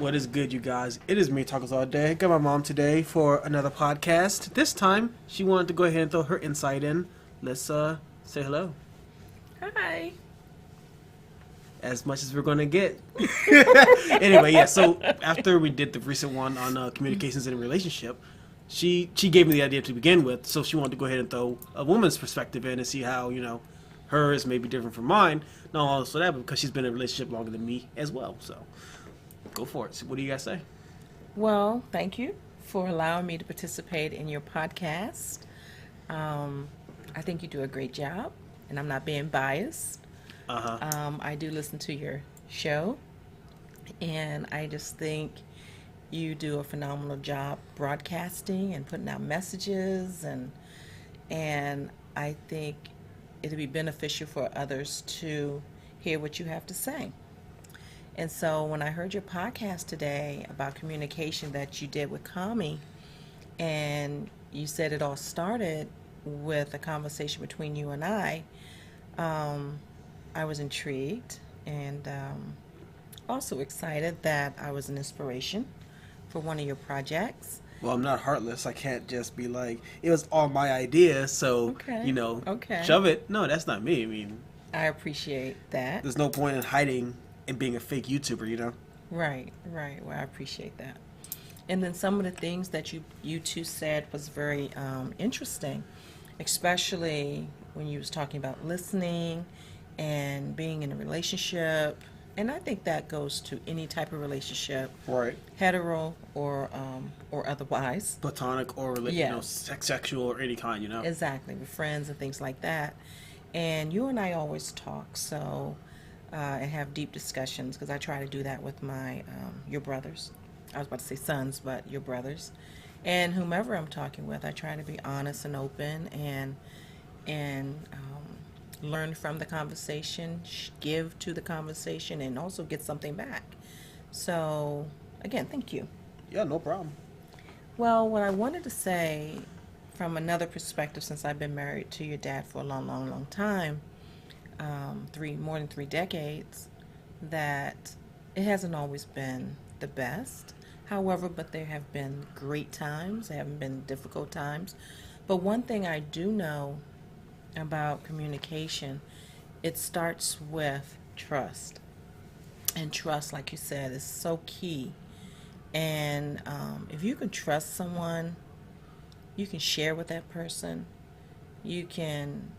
What is good, you guys? It is me, Tacosallday. Got my mom today for another podcast. This time, she wanted to go ahead and throw her insight in. Let's say hello. Hi. As much as we're going to get. Anyway, yeah, so after we did the recent one on communications in a relationship, she gave me the idea to begin with, so she wanted to go ahead and throw a woman's perspective in and see how, hers may be different from mine. Not also that, but because she's been in a relationship longer than me as well, so go for it. So what do you guys say? Well, thank you for allowing me to participate in your podcast. I think you do a great job, and I'm not being biased. I do listen to your show, and I just think you do a phenomenal job broadcasting and putting out messages, and I think it'll be beneficial for others to hear what you have to say. And so when I heard your podcast today about communication that you did with Kami, and you said it all started with a conversation between you and I was intrigued and also excited that I was an inspiration for one of your projects. Well, I'm not heartless. I can't just be like, it was all my idea, so, Okay. shove it. No, that's not me. I mean, I appreciate that. there's no point in hiding and being a fake YouTuber. Right. Well, I appreciate that. And then some of the things that you two said was very interesting, especially when you was talking about listening and being in a relationship. And I think that goes to any type of relationship, Right. hetero or otherwise. Platonic or, sexual or any kind, Exactly, with friends and things like that. And you and I always talk, so and have deep discussions, because I try to do that with your brothers. I was about to say sons, but your brothers. And whomever I'm talking with, I try to be honest and open and learn from the conversation, give to the conversation, and also get something back. So, again, thank you. Yeah, no problem. Well, what I wanted to say from another perspective, since I've been married to your dad for a long time, more than 3 decades, that it hasn't always been the best. However, but there have been great times. There haven't been difficult times. But one thing I do know about communication, it starts with trust. And trust, like you said, is so key. And if you can trust someone, you can share with that person. You can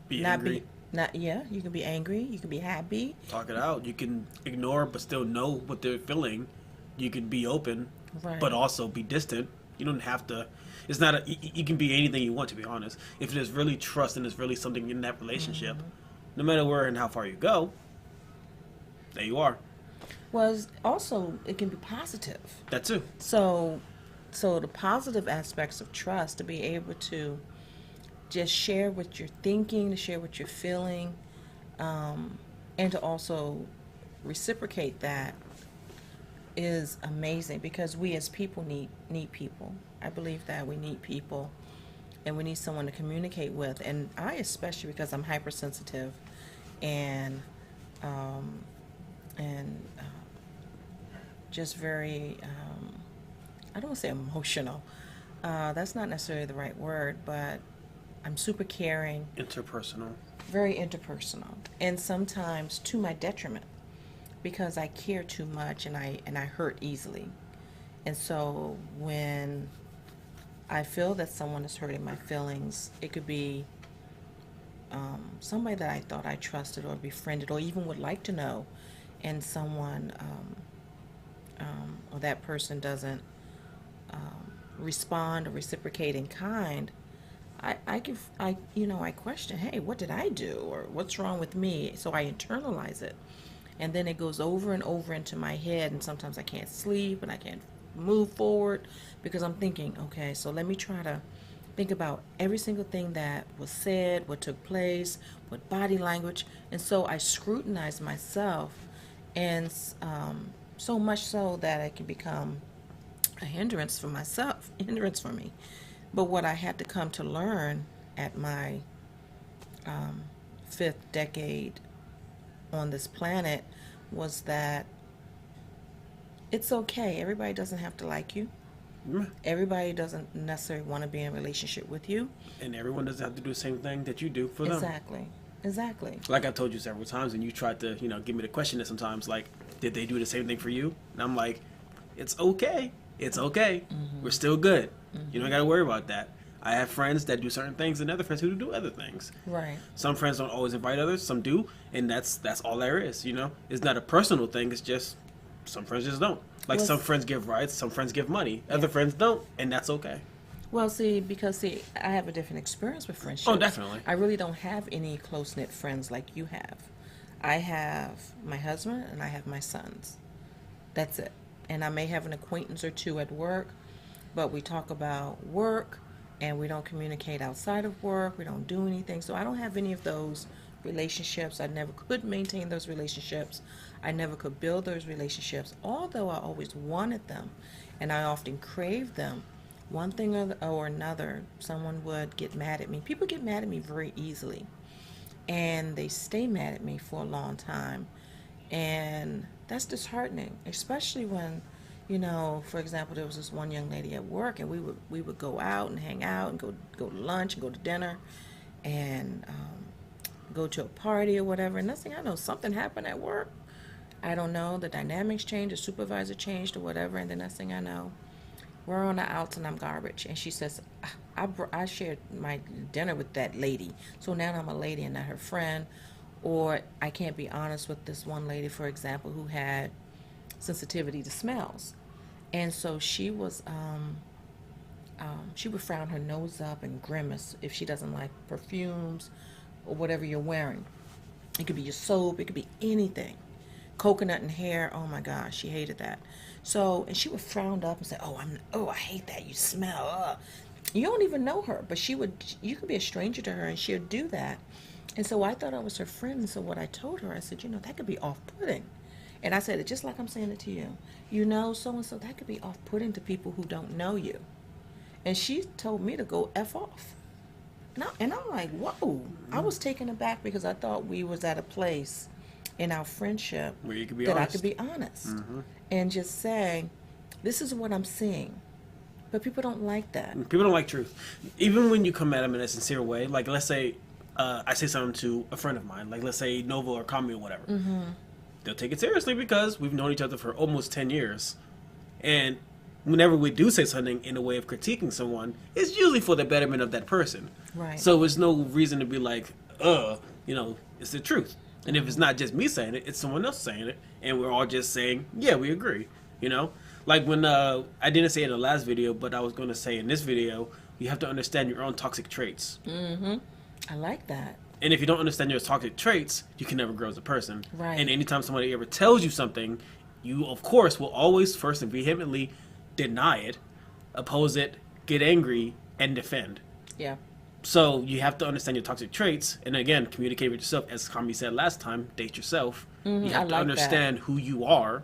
Be angry. You can be angry. You can be happy. Talk it out. You can ignore but still know what they're feeling. You can be open, Right. but also be distant. You don't have to. It's not you can be anything you want, to be honest. If there's really trust and there's really something in that relationship, no matter where and how far you go, there you are. Well, also, it can be positive. That too. So the positive aspects of trust, to be able to just share what you're thinking, to share what you're feeling, and to also reciprocate that is amazing, because we as people need people. I believe that we need people, and we need someone to communicate with. And I, especially because I'm hypersensitive and just very I don't want to say emotional. That's not necessarily the right word, but I'm super caring. Interpersonal. Very interpersonal, and sometimes to my detriment, because I care too much and I hurt easily. And so when I feel that someone is hurting my feelings, it could be somebody that I thought I trusted or befriended or even would like to know, and someone or that person doesn't respond or reciprocate in kind. I question, hey, what did I do, or what's wrong with me? So I internalize it, and then it goes over and over into my head, and sometimes I can't sleep and I can't move forward, because I'm thinking, okay, so let me try to think about every single thing that was said, what took place, what body language. And so I scrutinize myself, and so much so that it can become a hindrance for me. But what I had to come to learn at my 5th decade on this planet was that it's okay. Everybody doesn't have to like you. Everybody doesn't necessarily want to be in a relationship with you. And everyone doesn't have to do the same thing that you do for them. Exactly. Like I've told you several times, and you tried to, give me the question that sometimes, like, did they do the same thing for you? And I'm like, it's okay. It's okay. We're still good. You don't got to worry about that. I have friends that do certain things and other friends who do other things. Right. Some friends don't always invite others. Some do. And that's all there is, It's not a personal thing. It's just some friends just don't. Like some friends give rights. Some friends give money. Other friends don't. And that's okay. Well, because I have a different experience with friendship. Oh, definitely. I really don't have any close-knit friends like you have. I have my husband and I have my sons. That's it. And I may have an acquaintance or two at work, but we talk about work and we don't communicate outside of work. We don't do anything. So I don't have any of those relationships. I never could maintain those relationships. I never could build those relationships, although I always wanted them and I often craved them. One thing or another, someone would get mad at me. People get mad at me very easily, and they stay mad at me for a long time, and that's disheartening, especially when, for example, there was this one young lady at work, and we would go out and hang out and go to lunch and go to dinner and go to a party or whatever, and next thing I know, something happened at work. I don't know, the dynamics changed, the supervisor changed or whatever, and the next thing I know, we're on the outs and I'm garbage. And she says, I shared my dinner with that lady, so now I'm a lady and not her friend. Or I can't be honest with this one lady, for example, who had sensitivity to smells. And so she was, she would frown her nose up and grimace if she doesn't like perfumes or whatever you're wearing. It could be your soap, it could be anything. Coconut in hair, oh my gosh, she hated that. So, and she would frown up and say, I hate that, you smell. You don't even know her, but you could be a stranger to her and she'll do that. And so I thought I was her friend, and so what I told her, I said, that could be off-putting. And I said it just like I'm saying it to you. So-and-so, that could be off-putting to people who don't know you. And she told me to go F off. And I'm like, whoa. I was taken aback because I thought we was at a place in our friendship where you could be that honest. I could be honest and just say, this is what I'm seeing. But people don't like that. People don't like truth. Even when you come at them in a sincere way, like let's say I say something to a friend of mine, like let's say Nova or Kami or whatever. They'll take it seriously because we've known each other for almost 10 years. And whenever we do say something in a way of critiquing someone, it's usually for the betterment of that person. Right. So there's no reason to be like, it's the truth. And if it's not just me saying it, it's someone else saying it, and we're all just saying, yeah, we agree, Like when, I didn't say it in the last video, but I was going to say in this video, you have to understand your own toxic traits. I like that. And if you don't understand your toxic traits, you can never grow as a person. Right. And anytime somebody ever tells you something, you, of course, will always first and vehemently deny it, oppose it, get angry, and defend. Yeah. So you have to understand your toxic traits, and again, communicate with yourself. As Kami said last time, date yourself. You have to understand who you are.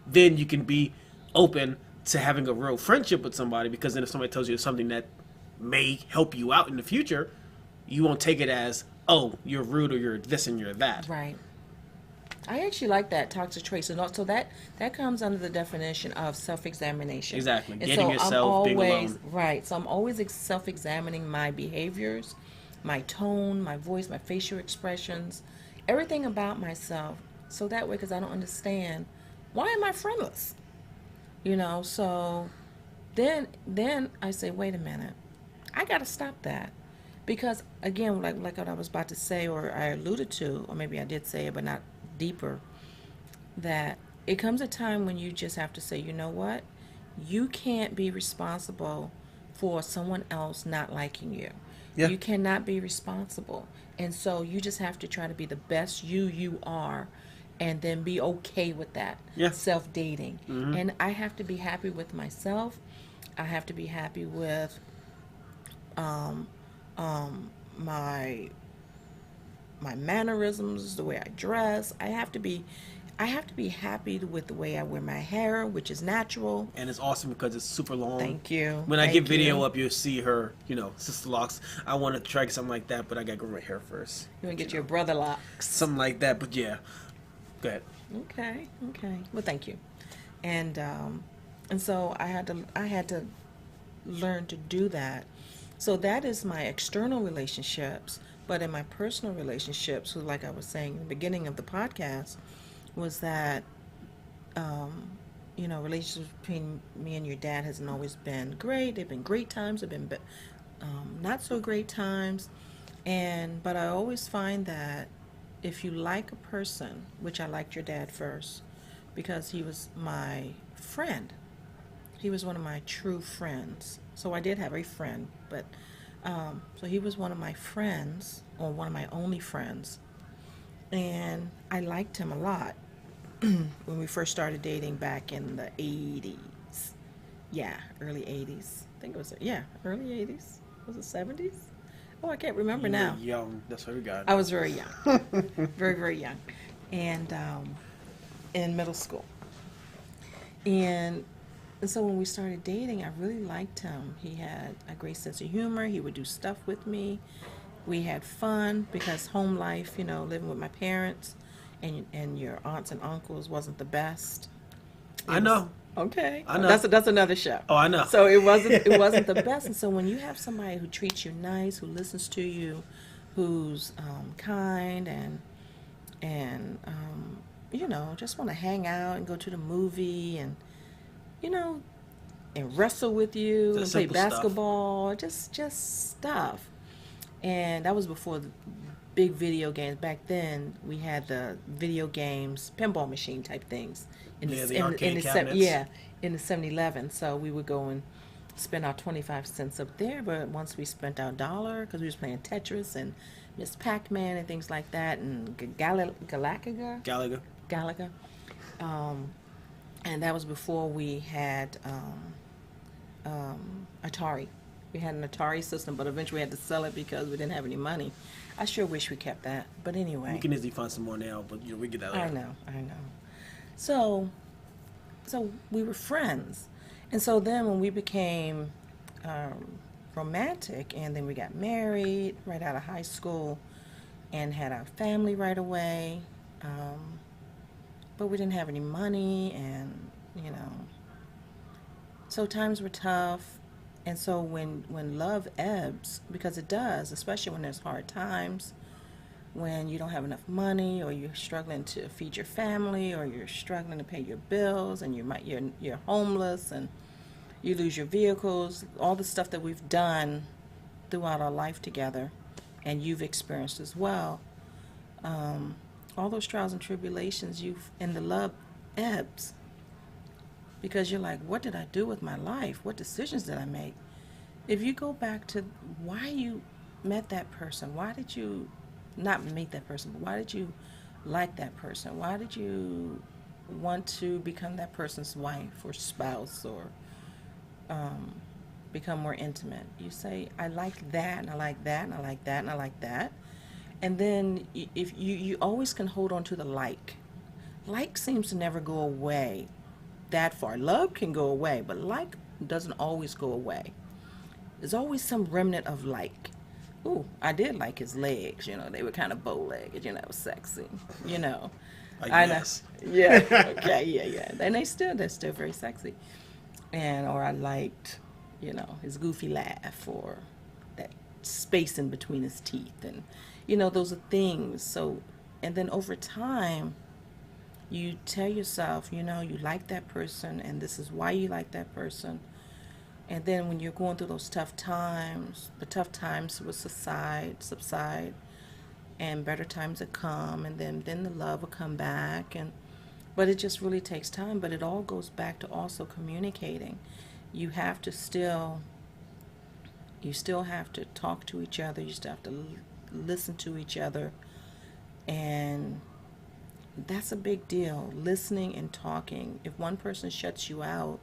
Then you can be open to having a real friendship with somebody, because then if somebody tells you something that may help you out in the future, you won't take it as, oh, you're rude or you're this and you're that. Right. I actually like that, toxic traits, and also that comes under the definition of self-examination. Exactly. And Getting so yourself, being alone. Right. So I'm always self-examining my behaviors, my tone, my voice, my facial expressions, everything about myself. So that way, because I don't understand, why am I friendless? So then I say, wait a minute, I got to stop that. Because again, like what I was about to say, or I alluded to, or maybe I did say it, but not deeper, that it comes a time when you just have to say, you know what, you can't be responsible for someone else not liking you. You cannot be responsible, and so you just have to try to be the best you are, and then be okay with that. Self-dating. And I have to be happy with myself. I have to be happy with my mannerisms, the way I dress. I have to be happy with the way I wear my hair, which is natural. And it's awesome because it's super long. Thank you. When I get video up, you'll see her, sister locks. I want to try something like that, but I got to grow my hair first. You want to get your brother locks. Something like that, but yeah. Go ahead. Okay. Well, thank you. And so I had to learn to do that. So that is my external relationships, but in my personal relationships, so like I was saying in the beginning of the podcast, was that relationships between me and your dad hasn't always been great. They've been great times. They've been not so great times, but I always find that if you like a person, which I liked your dad first, because he was my friend. He was one of my true friends. So I did have a friend, but so he was one of my friends, or one of my only friends, and I liked him a lot when we first started dating back in the 80s. Yeah, early 80s. I think it was, yeah, early 80s. Was it 70s? Oh, I can't remember You now. were young. That's what we got. I was very young. Very, very young. And in middle school. And so when we started dating, I really liked him. He had a great sense of humor. He would do stuff with me. We had fun because home life, living with my parents and your aunts and uncles wasn't the best. I know. Okay. I know. That's another show. Oh, I know. So it wasn't the best. And so when you have somebody who treats you nice, who listens to you, who's kind and just want to hang out and go to the movie and and wrestle with you and play basketball, just stuff. And that was before the big video games. Back then, we had the video games, pinball machine type things. The arcade cabinets. In the 7-Eleven. So we would go and spend our 25 cents up there. But once we spent our dollar, because we was playing Tetris and Miss Pac-Man and things like that, and Galaga. And that was before we had Atari. We had an Atari system, but eventually we had to sell it because we didn't have any money. I sure wish we kept that. But anyway. We can easily find some more now, but we get that later. I know. So we were friends. And so then when we became romantic, and then we got married right out of high school and had our family right away, but we didn't have any money, and so times were tough. And so when love ebbs, because it does, especially when there's hard times, when you don't have enough money, or you're struggling to feed your family, or you're struggling to pay your bills, and you're homeless, and you lose your vehicles, all the stuff that we've done throughout our life together, and you've experienced as well. All those trials and tribulations, and the love ebbs, because you're like, what did I do with my life? What decisions did I make? If you go back to why you met that person, why did you not meet that person, but why did you like that person? Why did you want to become that person's wife or spouse, or become more intimate? You say, I like that, and I like that, and I like that, and I like that. And then if you always can hold on to the like. Like seems to never go away that far. Love can go away, but like doesn't always go away. There's always some remnant of like. Ooh, I did like his legs, they were kind of bow-legged, it was sexy, I guess. Yeah, okay, yeah. And they're still very sexy. Or I liked, his goofy laugh, or that space in between his teeth, and, those are things. So, and then over time, you tell yourself, you like that person, and this is why you like that person. And then when you're going through those tough times, the tough times will subside, and better times will come, and then the love will come back. But it just really takes time. But it all goes back to also communicating. You still have to talk to each other. You still have to listen to each other, and that's a big deal. Listening and talking. If one person shuts you out,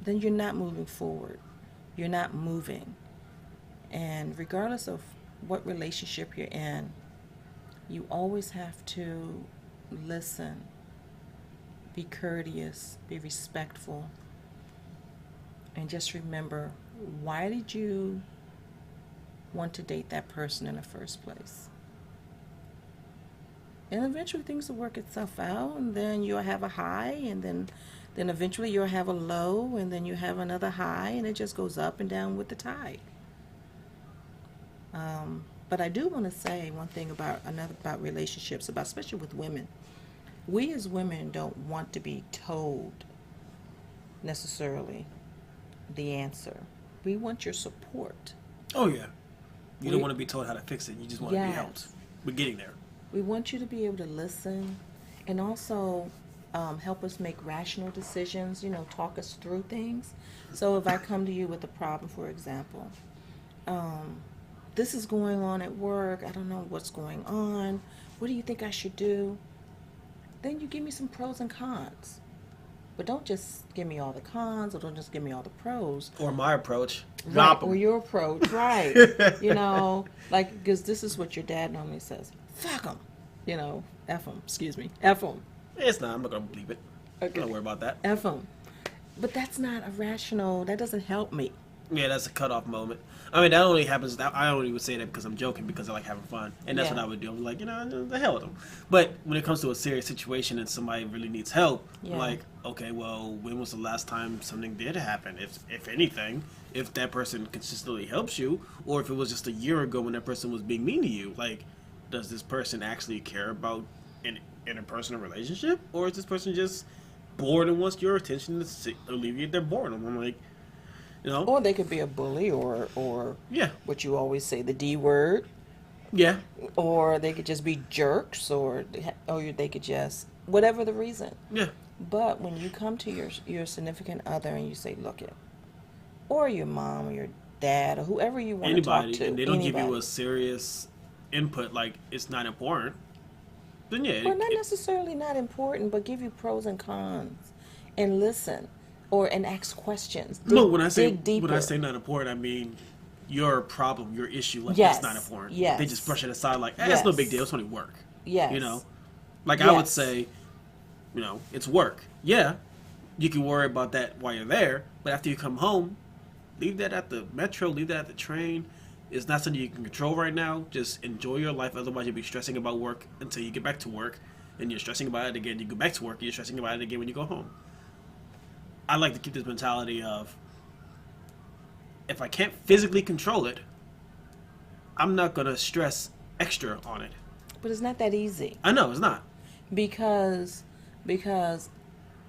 then you're not moving forward. You're not moving. And regardless of what relationship you're in, you always have to listen, be courteous, be respectful, and just remember, why did you want to date that person in the first place? And eventually things will work itself out, and then you'll have a high, and then eventually you'll have a low, and then you have another high, and it just goes up and down with the tide. But I do want to say one thing about relationships, about especially with women. We as women don't want to be told necessarily the answer. We want your support. Oh yeah. You don't want to be told how to fix it. You just want to be helped. We're getting there. We want you to be able to listen, and also help us make rational decisions. Talk us through things. So if I come to you with a problem, for example, this is going on at work. I don't know what's going on. What do you think I should do? Then you give me some pros and cons. But don't just give me all the cons, or don't just give me all the pros. Or my approach. Right, or your approach, right. Because this is what your dad normally says. Fuck them. F them. Excuse me. F them. It's not. I'm not going to believe it. Okay. Don't worry about that. F them. But that's not a rational, that doesn't help me. Yeah, that's a cutoff moment. I mean, that only happens. I only would say that because I'm joking, because I like having fun, and that's what I would do. I'm like, the hell with them. But when it comes to a serious situation and somebody really needs help, I'm like, okay, well, when was the last time something did happen? If anything, if that person consistently helps you, or if it was just a year ago when that person was being mean to you, like, does this person actually care about an interpersonal relationship, or is this person just bored and wants your attention to alleviate their boredom? I'm like. Or they could be a bully, or what you always say, the D word. Yeah. Or they could just be jerks, or they could just, whatever the reason. Yeah. But when you come to your significant other and you say, look it, or your mom or your dad or whoever you want to talk to, and they don't give you a serious input, like it's not important, then Well, not necessarily not important, but give you pros and cons and listen. And ask questions. When I say not important, I mean your problem, your issue. Like that's not important. Yes. They just brush it aside. Like it's no big deal. It's only work. Yes. I would say, it's work. Yeah, you can worry about that while you're there, but after you come home, leave that at the metro. Leave that at the train. It's not something you can control right now. Just enjoy your life. Otherwise, you'll be stressing about work until you get back to work, and you're stressing about it again. You go back to work, and you're stressing about it again when you go home. I like to keep this mentality of, if I can't physically control it, I'm not going to stress extra on it. But it's not that easy. I know, it's not. Because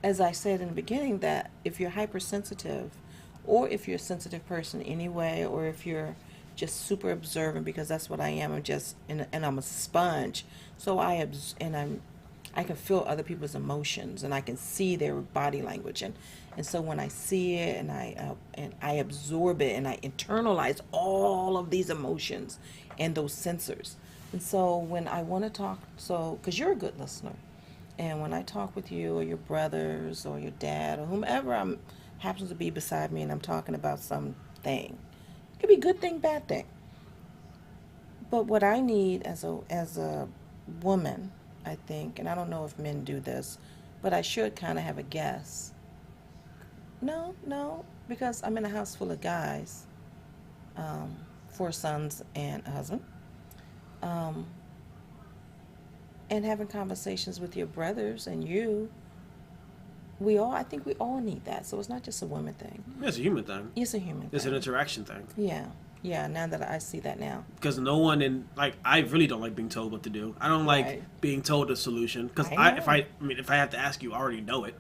as I said in the beginning, that if you're hypersensitive, or if you're a sensitive person anyway, or if you're just super observant, because that's what I am, and I'm a sponge, so I can feel other people's emotions, and I can see their body language, and so when I see it, and I absorb it, and I internalize all of these emotions and those sensors. And so when I want to talk, because you're a good listener, and when I talk with you or your brothers or your dad or whomever happens to be beside me, and I'm talking about something, it could be good thing, bad thing. But what I need as a woman, I think, and I don't know if men do this, but I should kind of have a guess. No, because I'm in a house full of guys, 4 sons and a husband, and having conversations with your brothers and you. I think we all need that. So it's not just a woman thing. It's a human thing. It's a human thing. It's an interaction thing. Yeah, now that I see that now. Because no one I really don't like being told what to do. I don't like being told a solution. Because if I have to ask you, I already know it.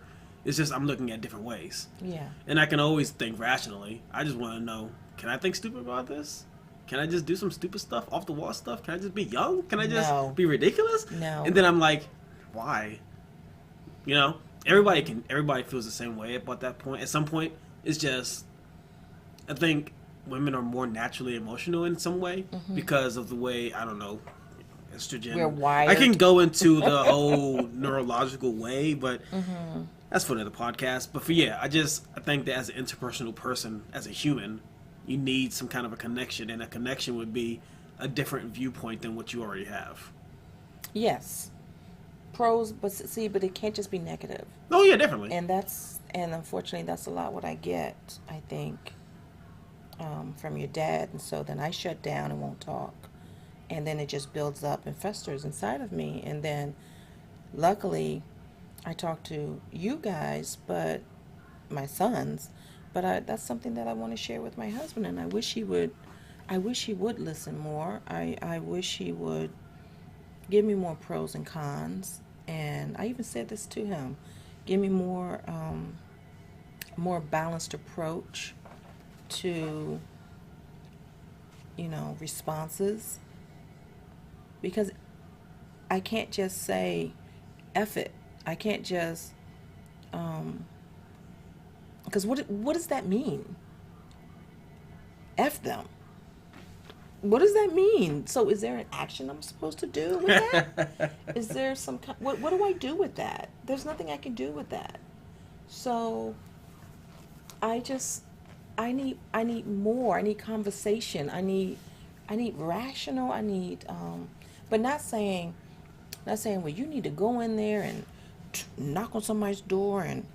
It's just I'm looking at different ways. Yeah. And I can always think rationally. I just want to know, can I think stupid about this? Can I just do some stupid stuff, off the wall stuff? Can I just be young? Can I just be ridiculous? No. And then I'm like, why? Everybody feels the same way about that point. At some point, it's just, I think women are more naturally emotional in some way because of the way, I don't know, estrogen. We're wired. I can go into the whole neurological way, but that's for another podcast. But I think that as an interpersonal person, as a human, you need some kind of a connection, and a connection would be a different viewpoint than what you already have. Yes. Pros, but it can't just be negative. Oh yeah, definitely. And unfortunately that's a lot what I get, I think, from your dad, and so then I shut down and won't talk. and then it just builds up and festers inside of me. And then luckily I talk to you guys, but my sons, but that's something that I want to share with my husband, and I wish he would listen more. I wish he would give me more pros and cons. And I even said this to him: give me more balanced approach to, responses, because I can't just say F it. I can't just because what does that mean? F them. What does that mean? So is there an action I'm supposed to do with that? Is there some what do I do with that? There's nothing I can do with that. So I need more. I need conversation. I need rational. I need but not saying well, you need to go in there and knock on somebody's door and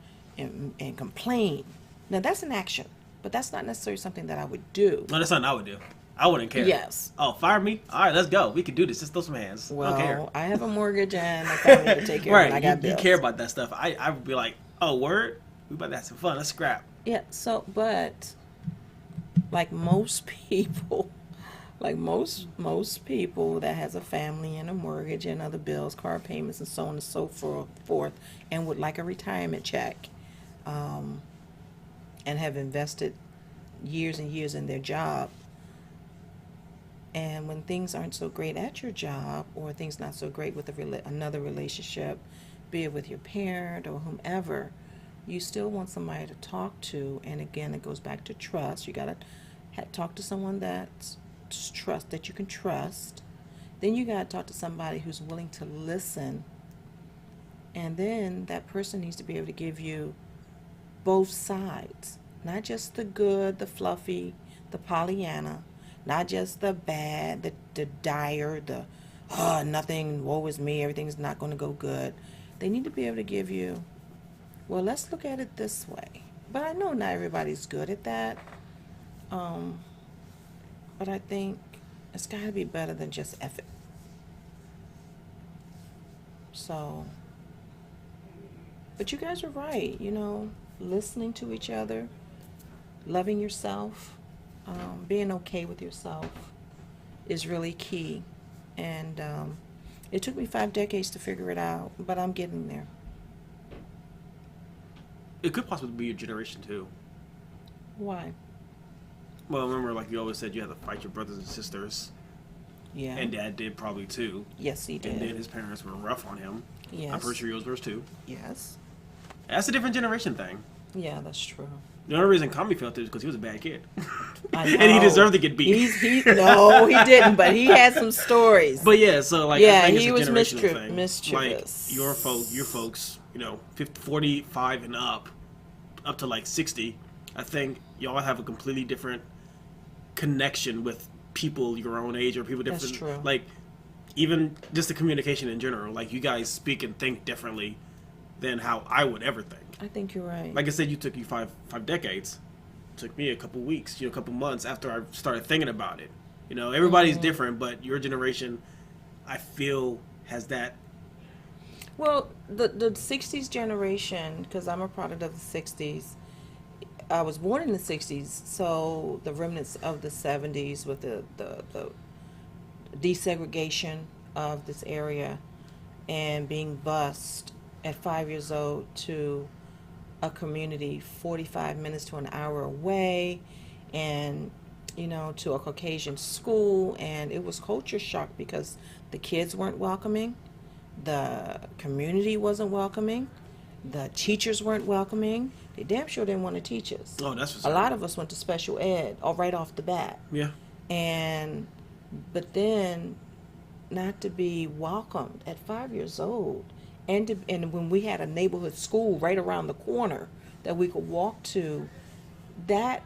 complain. Now that's an action, but that's not necessarily something that I would do. No, that's something I would do. I wouldn't care. Yes. Oh, fire me? All right, let's go. We can do this. Just throw some hands. Well, I don't care. I have a mortgage and a family to take care of. And I got bills. You care about that stuff. I would be like, oh, word? We about to have some fun. Let's scrap. Yeah, so, but like most people, most people that has a family and a mortgage and other bills, car payments and so on and so forth, and would like a retirement check, and have invested years and years in their job, and when things aren't so great at your job, or things not so great with another relationship, be it with your parent or whomever, you still want somebody to talk to. And again, it goes back to trust. You got to talk to someone that you can trust. Then you got to talk to somebody who's willing to listen. And then that person needs to be able to give you both sides, not just the good, the fluffy, the Pollyanna, not just the bad, the dire, the nothing, woe is me, everything's not going to go good. They need to be able to give you, well, let's look at it this way. But I know not everybody's good at that. But I think it's got to be better than just F it. So, but you guys are right, listening to each other, loving yourself, being okay with yourself is really key. And it took me 5 decades to figure it out, but I'm getting there. It could possibly be your generation, too. Why? Well, remember, like you always said, you had to fight your brothers and sisters. Yeah. And Dad did probably, too. Yes, he did. And then his parents were rough on him. Yes. I'm pretty sure yours were, too. Yes. That's a different generation thing. Yeah, that's true. The only reason Kami felt it was because he was a bad kid. I know. And he deserved to get beat. No, he didn't, but he had some stories. But yeah, so like, yeah, I think he it's was a generational thing. mischievous. Like, your folks, 45 and up to like 60, I think y'all have a completely different connection with people your own age or people different. That's true. Like, even just the communication in general. Like, you guys speak and think differently than how I would ever think. I think you're right. Like I said, took you five decades. It took me a couple weeks, a couple months after I started thinking about it. Everybody's different, but your generation, I feel, has that. Well, the 60s generation, because I'm a product of the 60s. I was born in the 60s, so the remnants of the 70s with the desegregation of this area and being bused at 5 years old to a community 45 minutes to an hour away, and to a Caucasian school, and it was culture shock because the kids weren't welcoming, the community wasn't welcoming, the teachers weren't welcoming. They damn sure didn't want to teach us. Oh, that's what's a lot of us went to special ed right off the bat. Yeah. But then not to be welcomed at 5 years old. And when we had a neighborhood school right around the corner that we could walk to, that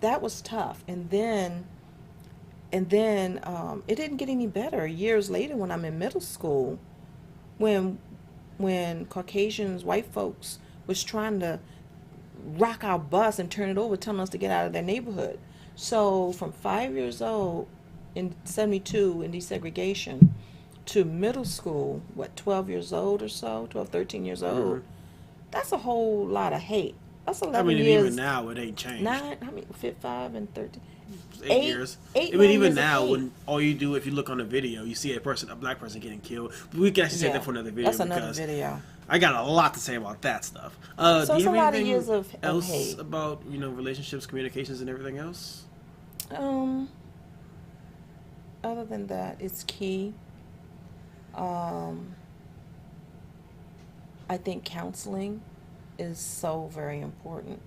was tough. And then it didn't get any better. Years later, when I'm in middle school, when Caucasians, white folks, was trying to rock our bus and turn it over, telling us to get out of their neighborhood. So from 5 years old in 72 in desegregation to middle school, 12 years old or so, 12, 13 years old, Mm-hmm. that's a whole lot of hate. That's 11 I mean, years. even now it ain't changed. 5 and 13. 8 years. Eight, I mean, 9 even years of now, hate. when all you do, if you look on a video, you see a black person getting killed. We can actually say that for another video. That's another because video. I got a lot to say about that stuff. So do it's you a have lot of anything years of else hate. about relationships, communications, and everything else? Other than that, it's key. I think counseling is so very important.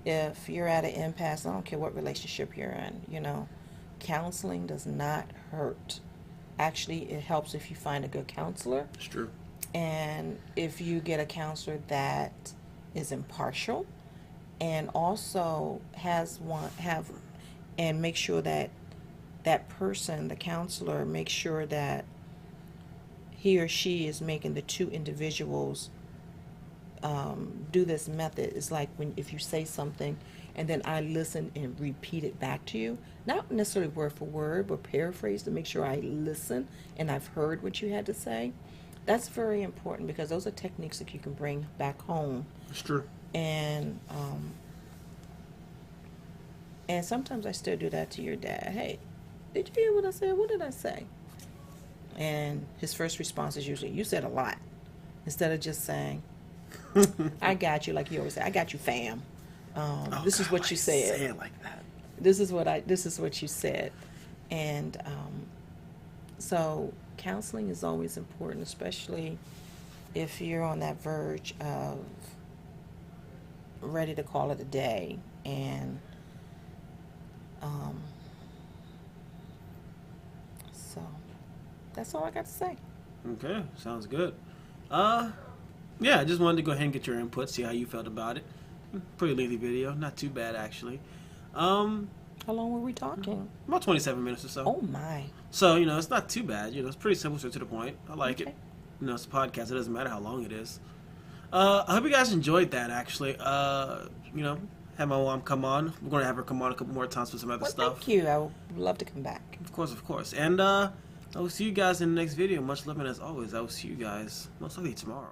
If you're at an impasse, I don't care what relationship you're in, counseling does not hurt. Actually, it helps if you find a good counselor. It's true. And if you get a counselor that is impartial and also and make sure that that person, the counselor, makes sure that he or she is making the two individuals do this method. It's like if you say something and then I listen and repeat it back to you, not necessarily word for word, but paraphrase to make sure I listen and I've heard what you had to say. That's very important because those are techniques that you can bring back home. It's true. And sometimes I still do that to your dad. Hey, did you hear what I said? What did I say? And his first response is usually, you said a lot. Instead of just saying, I got you, like you always say, I got you, fam. This is what you said. Say it like that. This is what you said. And so counseling is always important, especially if you're on that verge of ready to call it a day. And so that's all I got to say. Okay, sounds good. Yeah, I just wanted to go ahead and get your input, see how you felt about it. Pretty lengthy video, not too bad actually. How long were we talking? About 27 minutes or so. Oh my. So, it's not too bad. It's pretty simple, straight to the point. I like Okay. it. It's a podcast. It doesn't matter how long it is. I hope you guys enjoyed that, actually. Have my mom come on. We're going to have her come on a couple more times for some other stuff. Thank you. I would love to come back. Of course. And I will see you guys in the next video. Much love, and as always, I will see you guys most likely tomorrow.